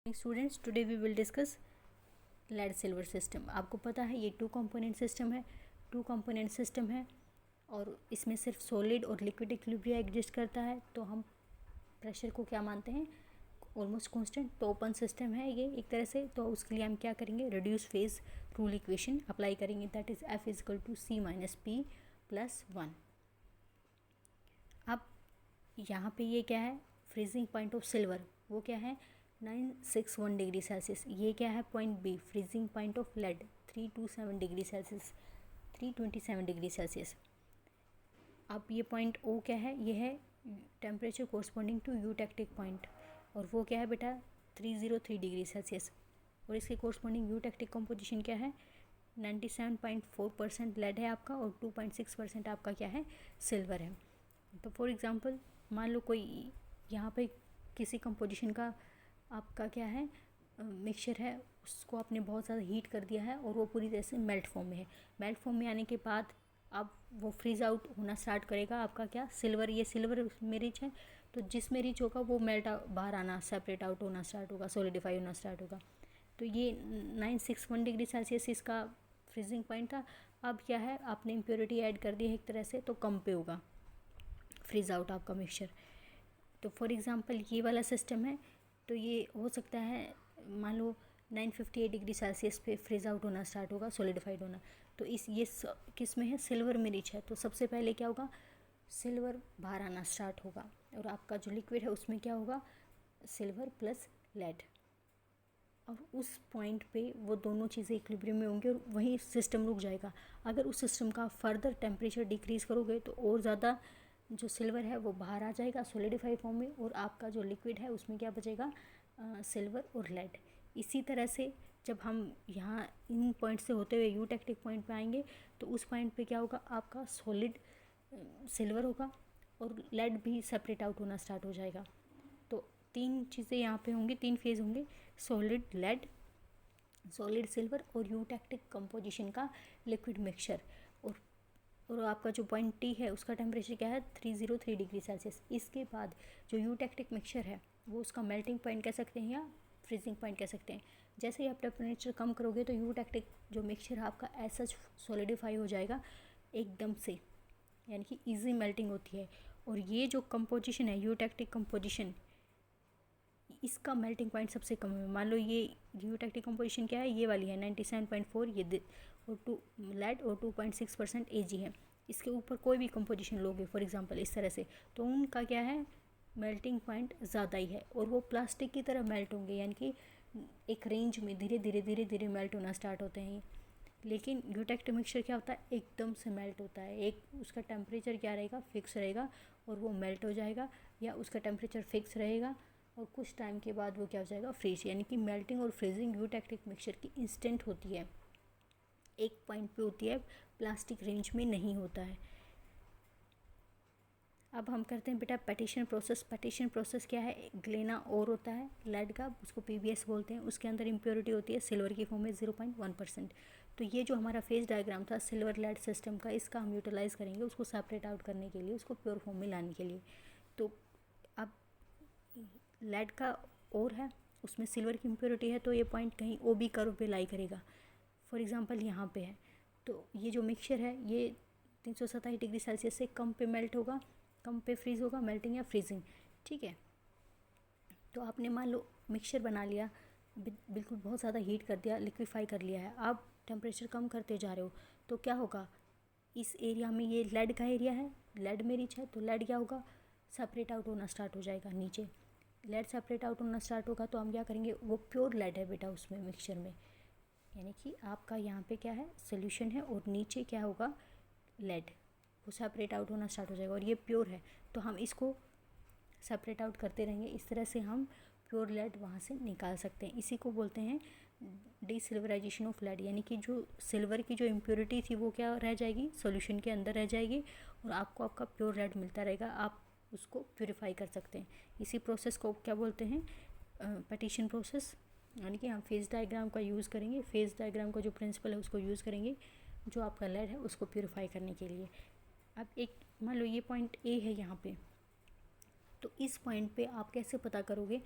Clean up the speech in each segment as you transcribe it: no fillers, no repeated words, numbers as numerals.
Students, today we will discuss lead silver system. आपको पता है ये टू कंपोनेंट सिस्टम है और इसमें सिर्फ सॉलिड और लिक्विड इक्विलिब्रियम एग्जिस्ट करता है। तो हम प्रेशर को क्या मानते हैं, ऑलमोस्ट कांस्टेंट। तो ओपन सिस्टम है ये एक तरह से। तो उसके लिए हम क्या करेंगे, reduce phase rule equation apply करेंगे, that is F = C - P + 1। अब यहाँ पे ये क्या है, फ्रीजिंग पॉइंट ऑफ सिल्वर, वो क्या है 961 डिग्री सेल्सियस। ये क्या है point B, freezing point of lead 327 degree Celsius, 327 degree Celsius. अब ये पॉइंट ओ क्या है, ये है temperature corresponding to eutectic point, और वो क्या है बेटा 303 डिग्री सेल्सियस। और इसके कोरस्पॉन्डिंग यूटेक्टिक कंपोजिशन क्या है, 97.4% लेड है आपका और 2.6% आपका क्या है, सिल्वर है। तो फॉर एग्जांपल मान लो कोई यहाँ पे किसी कंपोजिशन का आपका क्या है मिक्सचर है, उसको आपने बहुत ज़्यादा हीट कर दिया है और वो पूरी तरह से मेल्ट फॉर्म में है। मेल्ट फॉर्म में आने के बाद अब वो फ्रीज आउट होना स्टार्ट करेगा आपका क्या, सिल्वर। ये सिल्वर में रिच है, तो जिसमें रिच होगा वो मेल्ट बाहर आना, सेपरेट आउट होना स्टार्ट होगा, सॉलिडिफाई होना स्टार्ट होगा। तो ये 961 डिग्री सेल्सियस इसका फ्रीजिंग पॉइंट था। अब क्या है, आपने इम्प्योरिटी ऐड कर दी है एक तरह से, तो कम पे होगा फ्रीज आउट आपका मिक्सचर। तो फॉर एग्जांपल ये वाला सिस्टम है, तो ये हो सकता है मान लो 958 डिग्री सेल्सियस पे फ्रीज आउट होना स्टार्ट होगा, सॉलिडिफाइड होना। तो ये किस में है, सिल्वर में रिच है। तो सबसे पहले क्या होगा, सिल्वर बाहर आना स्टार्ट होगा और आपका जो लिक्विड है उसमें क्या होगा, सिल्वर प्लस लेड। और उस पॉइंट पे वो दोनों चीज़ें इक्विलिब्रियम में होंगी और वहीं सिस्टम रुक जाएगा। अगर उस सिस्टम का फर्दर टेम्परेचर डिक्रीज़ करोगे तो और ज़्यादा जो सिल्वर है वो बाहर आ जाएगा सॉलिडिफाई फॉर्म में, और आपका जो लिक्विड है उसमें क्या बचेगा, सिल्वर और लेड। इसी तरह से जब हम यहाँ इन पॉइंट से होते हुए यूटेक्टिक पॉइंट पे आएंगे तो उस पॉइंट पे क्या होगा, आपका सॉलिड सिल्वर होगा और लेड भी सेपरेट आउट होना स्टार्ट हो जाएगा। तो तीन चीज़ें यहाँ पे होंगी, तीन फेज होंगे, सॉलिड लेड, सॉलिड सिल्वर और यूटेक्टिक कंपोजिशन का लिक्विड मिक्सचर। और आपका जो पॉइंट टी है उसका टेम्परेचर क्या है 303 डिग्री सेल्सियस। इसके बाद जो यूटेक्टिक मिक्सचर है वो उसका मेल्टिंग पॉइंट कह सकते हैं या फ्रीजिंग पॉइंट कह सकते हैं। जैसे ही आप टेम्परेचर कम करोगे तो यूटेक्टिक जो मिक्सचर है आपका ऐसा सॉलिडिफाई हो जाएगा एकदम से, यानी कि ईजी मेल्टिंग होती है। और ये जो कंपोजिशन है यूटेक्टिक कंपोजिशन, इसका मेल्टिंग पॉइंट सबसे कम है। मान लो ये यूटेक्टिक कंपोजिशन क्या है, ये वाली है 97.4 ये और 2 लेड और 2.6% Ag है। इसके ऊपर कोई भी कंपोजिशन लोगे फॉर एग्जांपल इस तरह से, तो उनका क्या है मेल्टिंग पॉइंट ज़्यादा ही है और वो प्लास्टिक की तरह मेल्ट होंगे, यानी कि एक रेंज में धीरे धीरे मेल्ट होना स्टार्ट होते हैं। लेकिन यूटेक्टिक मिक्सचर क्या होता है, एकदम से मेल्ट होता है। एक उसका टेम्परेचर क्या रहेगा, फिक्स रहेगा और वो मेल्ट हो जाएगा, या उसका टेम्परेचर फिक्स रहेगा और कुछ टाइम के बाद वो क्या हो जाएगा, फ्रीज। यानी कि मेल्टिंग और फ्रीजिंग यूटेक्टिक मिक्सचर की इंस्टेंट होती है, एक पॉइंट पे होती है, प्लास्टिक रेंज में नहीं होता है। अब हम करते हैं बेटा पैटिशन प्रोसेस। पैटिशन प्रोसेस क्या है, ग्लेना और होता है लेड का, उसको PbS बोलते हैं। उसके अंदर इम्प्योरिटी होती है सिल्वर की फॉर्म में 0.1%। तो ये जो हमारा फेज डायग्राम था सिल्वर लेड सिस्टम का, इसका हम यूटिलाइज़ करेंगे उसको सेपरेट आउट करने के लिए, उसको प्योर फॉर्म में लाने के लिए। तो अब लेड का और है, उसमें सिल्वर की इम्प्योरिटी है, तो ये पॉइंट कहीं OB कर्व पे लाई करेगा। फॉर एग्जांपल यहाँ पे है, तो ये जो मिक्सचर है ये 327 डिग्री सेल्सियस से कम पे मेल्ट होगा, कम पे फ्रीज होगा, मेल्टिंग या फ्रीजिंग, ठीक है। तो आपने मान लो मिक्सचर बना लिया, बिल्कुल बहुत ज़्यादा हीट कर दिया, लिक्विफाई कर लिया है, आप टेम्परेचर कम करते जा रहे हो तो क्या होगा, इस एरिया में ये लेड का एरिया है, लेड में रिच है, तो लेड क्या होगा, सेपरेट आउट होना स्टार्ट हो जाएगा नीचे। लेड सेपरेट आउट होना स्टार्ट होगा तो हम क्या करेंगे, वो प्योर लेड है बेटा उसमें मिक्सचर में, यानी कि आपका यहाँ पे क्या है सोल्यूशन है और नीचे क्या होगा लेड, वो सेपरेट आउट होना स्टार्ट हो जाएगा और ये प्योर है। तो हम इसको सेपरेट आउट करते रहेंगे, इस तरह से हम प्योर लेड वहाँ से निकाल सकते हैं। इसी को बोलते हैं डिसिल्वराइजेशन ऑफ लेड, यानी कि जो सिल्वर की जो इम्प्योरिटी थी वो क्या रह जाएगी, सॉल्यूशन के अंदर रह जाएगी और आपको आपका प्योर लेड मिलता रहेगा, आप उसको प्योरीफाई कर सकते हैं। इसी प्रोसेस को क्या बोलते हैं, पैटिशन प्रोसेस। यानी कि हम फेज डायग्राम का यूज़ करेंगे, फेज डायग्राम का जो प्रिंसिपल है उसको यूज़ करेंगे जो आपका लेड है उसको प्योरीफाई करने के लिए। अब एक मान लो ये पॉइंट A है यहाँ पे, तो इस पॉइंट पे आप कैसे पता करोगे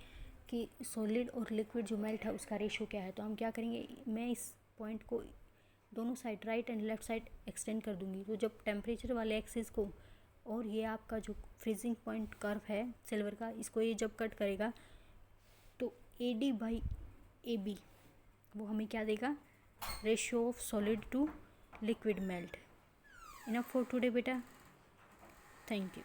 कि सॉलिड और लिक्विड जो मेल्ट है उसका रेशो क्या है। तो हम क्या करेंगे, मैं इस पॉइंट को दोनों side right and left side extend कर दूंगी। तो जब टेम्परेचर वाले एक्सिस को और ये आपका जो फ्रीजिंग पॉइंट कर्व है सिल्वर का, इसको ये जब कट करेगा तो AD/AB वो हमें क्या देगा, ratio of solid to liquid melt. Enough for today बेटा, थैंक यू।